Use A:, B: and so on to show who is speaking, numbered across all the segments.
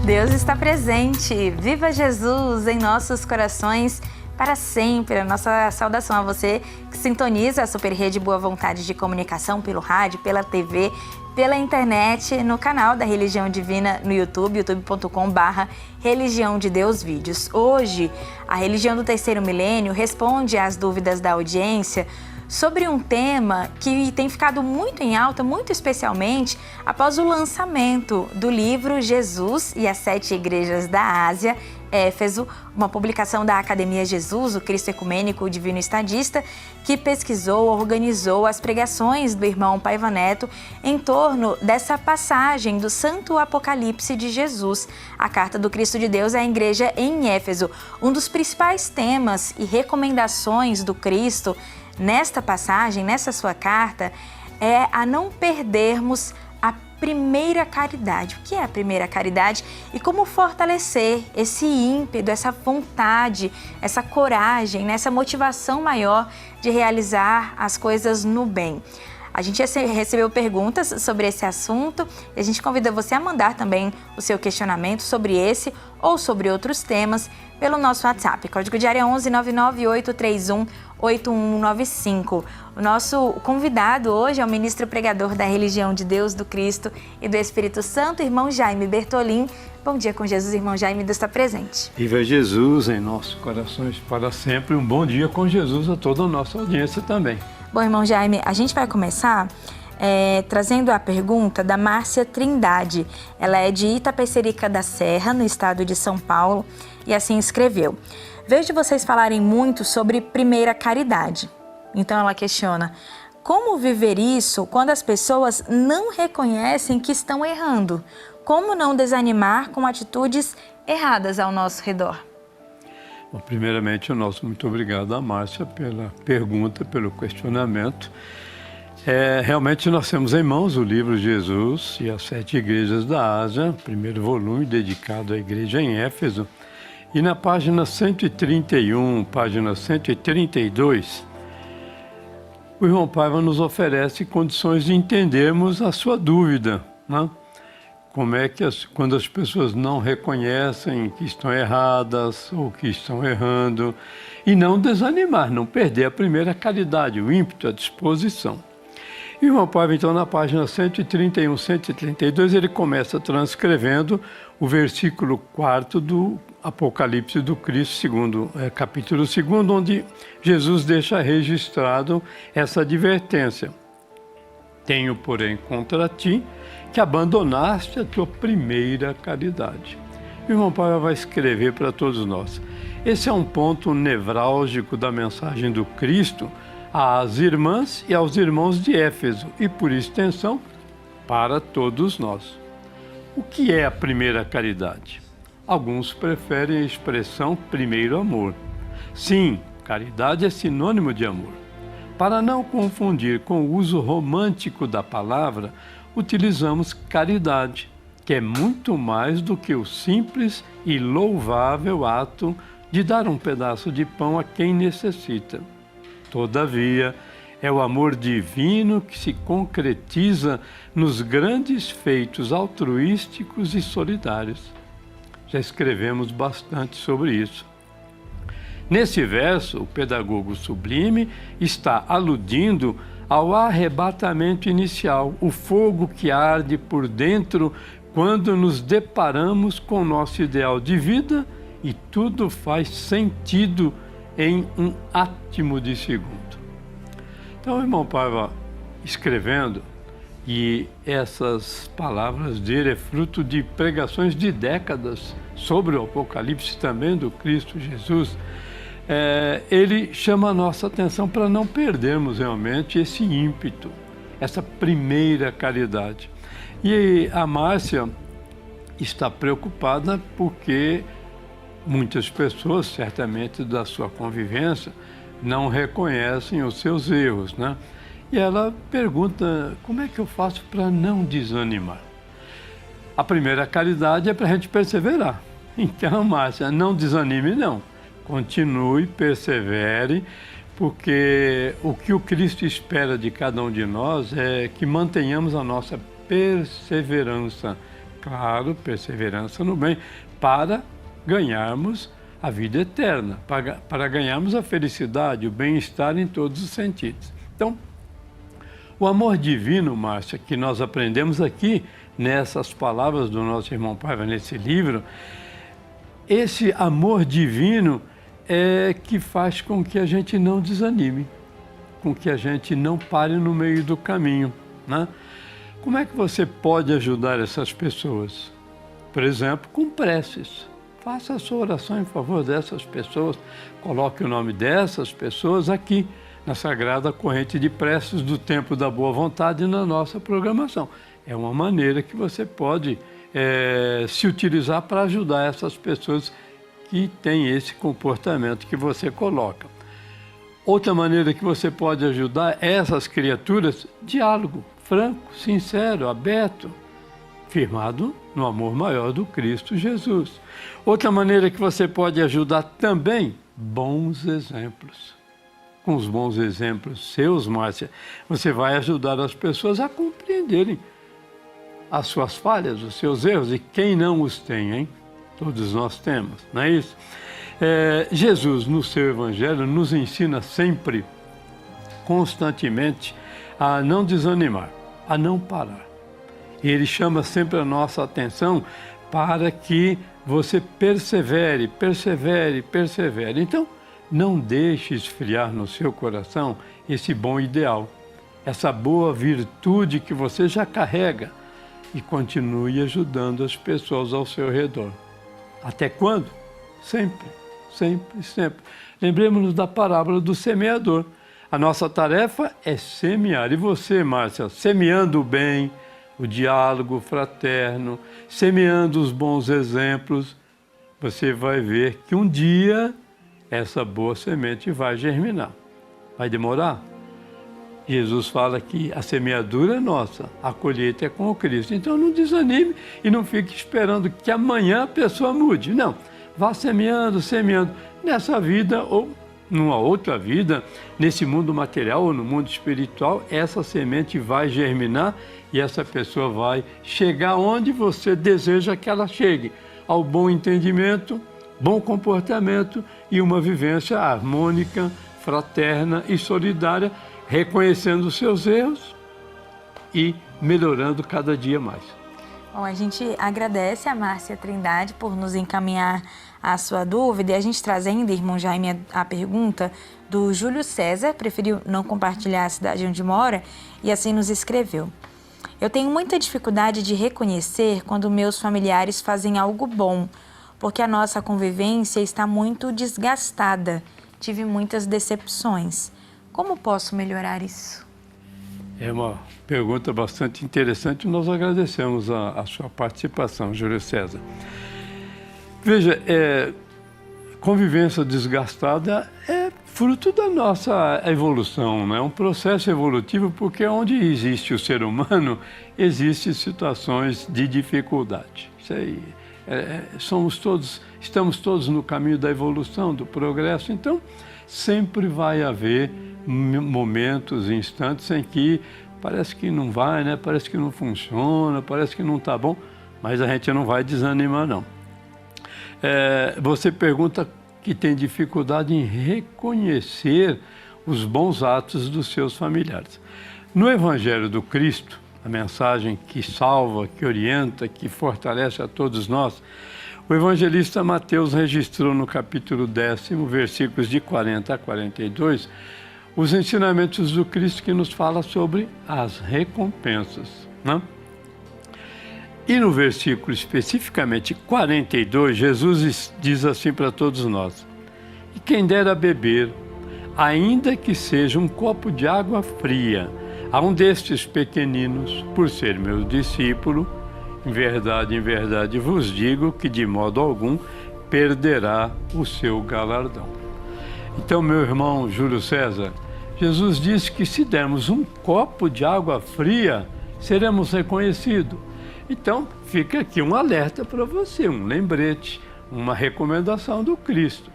A: Deus está presente. Viva Jesus em nossos corações para sempre. A nossa saudação a você que sintoniza a Super Rede Boa Vontade de Comunicação pelo rádio, pela TV, pela internet, no canal da Religião Divina no YouTube, youtube.com/Religião de Deus Vídeos. Hoje, a Religião do Terceiro Milênio responde às dúvidas da audiência sobre um tema que tem ficado muito em alta, muito especialmente após o lançamento do livro Jesus e as Sete Igrejas da Ásia, Éfeso, uma publicação da Academia Jesus, o Cristo Ecumênico, o Divino Estadista, que pesquisou, organizou as pregações do irmão Paiva Neto em torno dessa passagem do Santo Apocalipse de Jesus, a Carta do Cristo de Deus à Igreja em Éfeso. Um dos principais temas e recomendações do Cristo nesta passagem, nessa sua carta, é a não perdermos a primeira caridade. O que é a primeira caridade e como fortalecer esse ímpeto, essa vontade, essa coragem, essa motivação maior de realizar as coisas no bem. A gente recebeu perguntas sobre esse assunto e a gente convida você a mandar também o seu questionamento sobre esse ou sobre outros temas pelo nosso WhatsApp. Código de área 11 99831 8195. O nosso convidado hoje é o ministro pregador da Religião de Deus, do Cristo e do Espírito Santo, irmão Jaime Bertolin. Bom dia com Jesus, irmão Jaime, Deus está presente.
B: Viva Jesus em nossos corações para sempre. Um bom dia com Jesus a toda a nossa audiência também.
A: Bom, irmão Jaime, a gente vai começar trazendo a pergunta da Márcia Trindade. Ela é de Itapecerica da Serra, no estado de São Paulo, e assim escreveu: vejo vocês falarem muito sobre primeira caridade. Então ela questiona: como viver isso quando as pessoas não reconhecem que estão errando? Como não desanimar com atitudes erradas ao nosso redor?
B: Bom, primeiramente, o nosso muito obrigado a Márcia pela pergunta, pelo questionamento. Realmente nós temos em mãos o livro Jesus e as Sete Igrejas da Ásia, primeiro volume dedicado à igreja em Éfeso. E na página 131, página 132, o irmão Paiva nos oferece condições de entendermos a sua dúvida, né? Como é que quando as pessoas não reconhecem que estão erradas ou que estão errando, e não desanimar, não perder a primeira caridade, o ímpeto, a disposição. E o irmão Paiva, então, na página 131, 132, ele começa transcrevendo o versículo 4 do Apocalipse do Cristo, capítulo 2, onde Jesus deixa registrado essa advertência. Tenho, porém, contra ti que abandonaste a tua primeira caridade. O irmão Paiva vai escrever para todos nós. Esse é um ponto nevrálgico da mensagem do Cristo às irmãs e aos irmãos de Éfeso e, por extensão, para todos nós. O que é a primeira caridade? Alguns preferem a expressão primeiro amor. Sim, caridade é sinônimo de amor. Para não confundir com o uso romântico da palavra, utilizamos caridade, que é muito mais do que o simples e louvável ato de dar um pedaço de pão a quem necessita. Todavia, é o amor divino que se concretiza nos grandes feitos altruísticos e solidários. Já escrevemos bastante sobre isso. Nesse verso, o pedagogo sublime está aludindo ao arrebatamento inicial, o fogo que arde por dentro quando nos deparamos com o nosso ideal de vida e tudo faz sentido em um átimo de segundo. Então, o irmão Paiva escrevendo, e essas palavras dele é fruto de pregações de décadas sobre o Apocalipse também do Cristo Jesus, ele chama a nossa atenção para não perdermos realmente esse ímpeto, essa primeira caridade. E a Márcia está preocupada porque muitas pessoas, certamente da sua convivência, não reconhecem os seus erros, né? E ela pergunta: como é que eu faço para não desanimar? A primeira caridade é para a gente perseverar. Então, Márcia, não desanime não. Continue, persevere, porque o que o Cristo espera de cada um de nós é que mantenhamos a nossa perseverança, claro, perseverança no bem, para ganharmos a vida eterna, para ganharmos a felicidade, o bem-estar em todos os sentidos. Então, o amor divino, Márcia, que nós aprendemos aqui, nessas palavras do nosso irmão Paiva, nesse livro, esse amor divino é que faz com que a gente não desanime, com que a gente não pare no meio do caminho, né? Como é que você pode ajudar essas pessoas? Por exemplo, com preces. Faça a sua oração em favor dessas pessoas, coloque o nome dessas pessoas aqui na Sagrada Corrente de Preces do Templo da Boa Vontade na nossa programação. É uma maneira que você pode se utilizar para ajudar essas pessoas que têm esse comportamento que você coloca. Outra maneira que você pode ajudar essas criaturas, diálogo franco, sincero, aberto, firmado no amor maior do Cristo Jesus. Outra maneira que você pode ajudar também, bons exemplos. Com os bons exemplos seus, Márcia, você vai ajudar as pessoas a compreenderem as suas falhas, os seus erros, e quem não os tem, hein? Todos nós temos, não é isso? Jesus, no seu Evangelho, nos ensina sempre, constantemente, a não desanimar, a não parar. E ele chama sempre a nossa atenção para que você persevere, persevere, persevere. Então, não deixe esfriar no seu coração esse bom ideal, essa boa virtude que você já carrega, e continue ajudando as pessoas ao seu redor. Até quando? Sempre, sempre, sempre. Lembremos-nos da parábola do semeador. A nossa tarefa é semear. E você, Márcia, semeando o bem, o diálogo fraterno, semeando os bons exemplos, você vai ver que um dia essa boa semente vai germinar. Vai demorar? Jesus fala que a semeadura é nossa, a colheita é com o Cristo. Então não desanime e não fique esperando que amanhã a pessoa mude. Não, vá semeando, semeando. Nessa vida ou numa outra vida, nesse mundo material ou no mundo espiritual, essa semente vai germinar e essa pessoa vai chegar onde você deseja que ela chegue, ao bom entendimento, bom comportamento e uma vivência harmônica, fraterna e solidária, reconhecendo os seus erros e melhorando cada dia mais.
A: Bom, a gente agradece a Márcia Trindade por nos encaminhar a sua dúvida, e a gente traz ainda, irmão Jaime, a pergunta do Júlio César, preferiu não compartilhar a cidade onde mora, e assim nos escreveu. Eu tenho muita dificuldade de reconhecer quando meus familiares fazem algo bom, porque a nossa convivência está muito desgastada. Tive muitas decepções. Como posso melhorar isso?
B: É uma pergunta bastante interessante e nós agradecemos a sua participação, Júlio César. Veja, convivência desgastada é fruto da nossa evolução, né? É um processo evolutivo, porque onde existe o ser humano, existem situações de dificuldade. Isso aí, estamos todos no caminho da evolução, do progresso, então sempre vai haver momentos, instantes em que parece que não vai, né? Parece que não funciona, parece que não está bom, mas a gente não vai desanimar, não. Você pergunta que tem dificuldade em reconhecer os bons atos dos seus familiares. No Evangelho do Cristo, a mensagem que salva, que orienta, que fortalece a todos nós, o evangelista Mateus registrou no capítulo 10, versículos de 40 a 42, os ensinamentos do Cristo que nos fala sobre as recompensas, né? E no versículo especificamente 42, Jesus diz assim para todos nós: e quem der a beber, ainda que seja um copo de água fria, a um destes pequeninos, por ser meu discípulo, em verdade vos digo que de modo algum perderá o seu galardão. Então, meu irmão Júlio César, Jesus disse que se dermos um copo de água fria, seremos reconhecidos. Então, fica aqui um alerta para você, um lembrete, uma recomendação do Cristo.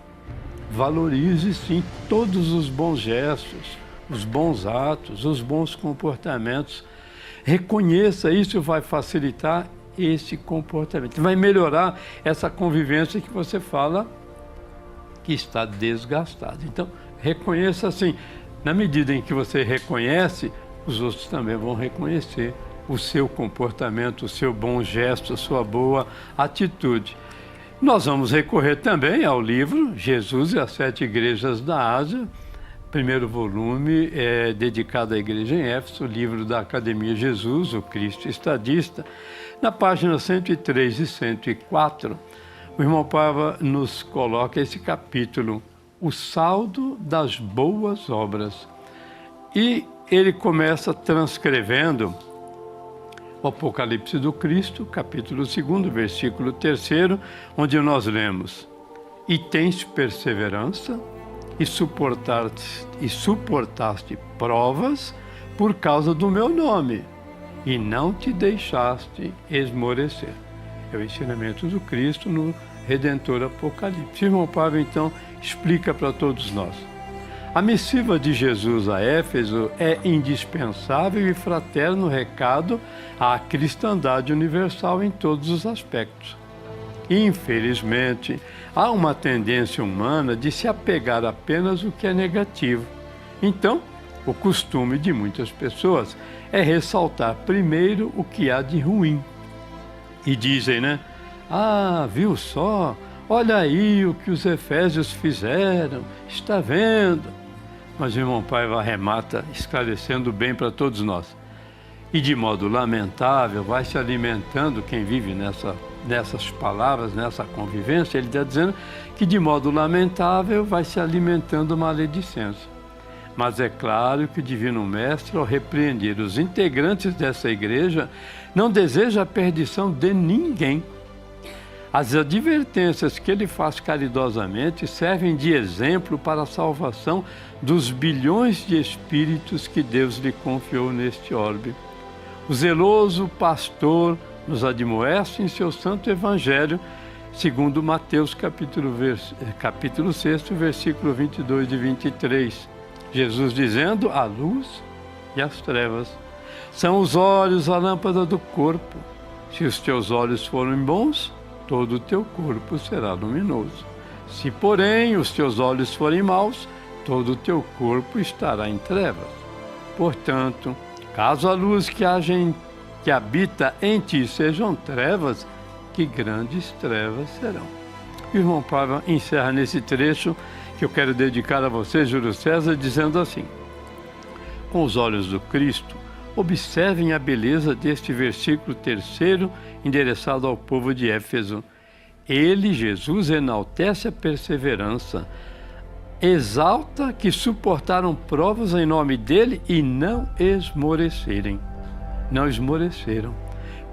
B: Valorize, sim, todos os bons gestos, os bons atos, os bons comportamentos. Reconheça, isso vai facilitar esse comportamento. Vai melhorar essa convivência que você fala que está desgastada. Então, reconheça assim. Na medida em que você reconhece, os outros também vão reconhecer o seu comportamento, o seu bom gesto, a sua boa atitude. Nós vamos recorrer também ao livro Jesus e as 7 Igrejas da Ásia. Primeiro volume é dedicado à igreja em Éfeso, livro da Academia Jesus, o Cristo Estadista. Na página 103 e 104, o irmão Paiva nos coloca esse capítulo, o saldo das boas obras. E ele começa transcrevendo o Apocalipse do Cristo, capítulo 2, versículo 3, onde nós lemos: E tens perseverança, e suportaste provas por causa do meu nome, e não te deixaste esmorecer. É o ensinamento do Cristo no Redentor Apocalipse. O irmão Paiva, então, explica para todos nós. A missiva de Jesus a Éfeso é indispensável e fraterno recado à cristandade universal em todos os aspectos. Infelizmente, há uma tendência humana de se apegar apenas ao que é negativo. Então, o costume de muitas pessoas é ressaltar primeiro o que há de ruim. E dizem, né? Ah, viu só? Olha aí o que os efésios fizeram, está vendo? Mas o irmão Paiva arremata, esclarecendo bem para todos nós. E de modo lamentável, vai se alimentando quem vive nessas palavras, nessa convivência, ele está dizendo que de modo lamentável vai se alimentando maledicência. Mas é claro que o Divino Mestre, ao repreender os integrantes dessa igreja, não deseja a perdição de ninguém. As advertências que ele faz caridosamente servem de exemplo para a salvação dos bilhões de espíritos que Deus lhe confiou neste orbe. O zeloso pastor nos admoeste em seu santo evangelho, segundo Mateus capítulo 6, versículo 22 e 23. Jesus dizendo: a luz e as trevas são os olhos, a lâmpada do corpo. Se os teus olhos forem bons, todo o teu corpo será luminoso. Se, porém, os teus olhos forem maus, todo o teu corpo estará em trevas. Portanto, caso a luz que habita em ti sejam trevas, que grandes trevas serão. O irmão Paiva encerra nesse trecho que eu quero dedicar a você, Júlio César, dizendo assim: com os olhos do Cristo, observem a beleza deste versículo 3º, endereçado ao povo de Éfeso. Ele, Jesus, enaltece a perseverança, exalta que suportaram provas em nome dele e não esmorecerem. Não esmoreceram.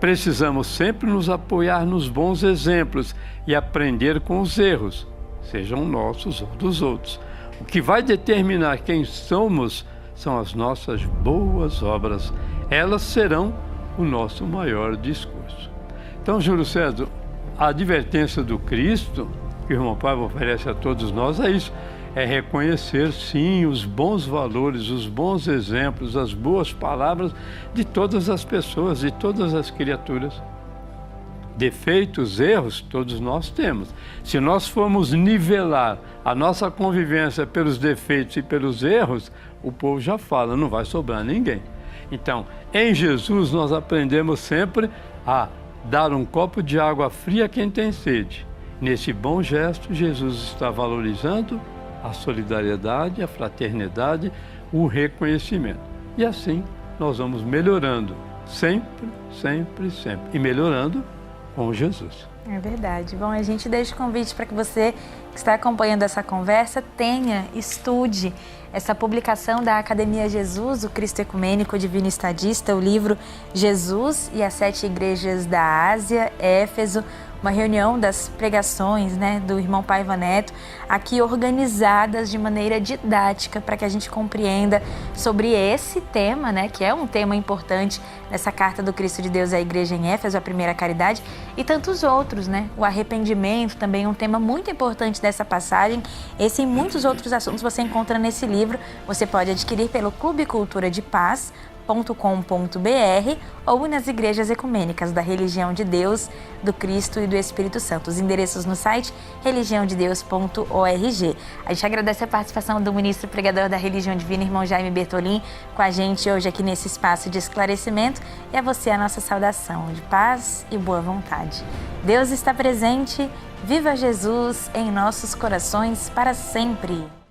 B: Precisamos sempre nos apoiar nos bons exemplos e aprender com os erros, sejam nossos ou dos outros. O que vai determinar quem somos são as nossas boas obras. Elas serão o nosso maior discurso. Então, Júlio César, a advertência do Cristo, que o irmão Paiva oferece a todos nós, é isso. É reconhecer, sim, os bons valores, os bons exemplos, as boas palavras de todas as pessoas, de todas as criaturas. Defeitos, erros, todos nós temos. Se nós formos nivelar a nossa convivência pelos defeitos e pelos erros, o povo já fala, não vai sobrar ninguém. Então, em Jesus nós aprendemos sempre a dar um copo de água fria a quem tem sede. Nesse bom gesto, Jesus está valorizando a solidariedade, a fraternidade, o reconhecimento. E assim nós vamos melhorando, sempre, sempre, sempre. E melhorando com Jesus.
A: É verdade. Bom, a gente deixa o convite para que você que está acompanhando essa conversa estude essa publicação da Academia Jesus, o Cristo Ecumênico Divino Estadista, o livro Jesus e as 7 Igrejas da Ásia, Éfeso, uma reunião das pregações, do irmão Paiva Neto, aqui organizadas de maneira didática para que a gente compreenda sobre esse tema, que é um tema importante nessa carta do Cristo de Deus à Igreja em Éfeso, a primeira caridade, e tantos outros, O arrependimento também é um tema muito importante dessa passagem. Esse e muitos outros assuntos você encontra nesse livro. Você pode adquirir pelo clubeculturadepaz.com.br ou nas igrejas ecumênicas da Religião de Deus, do Cristo e do Espírito Santo. Os endereços no site religiãodedeus.org. A gente agradece a participação do ministro pregador da Religião Divina, irmão Jaime Bertolin, com a gente hoje aqui nesse espaço de esclarecimento, e a você a nossa saudação de paz e boa vontade. Deus está presente, viva Jesus em nossos corações para sempre!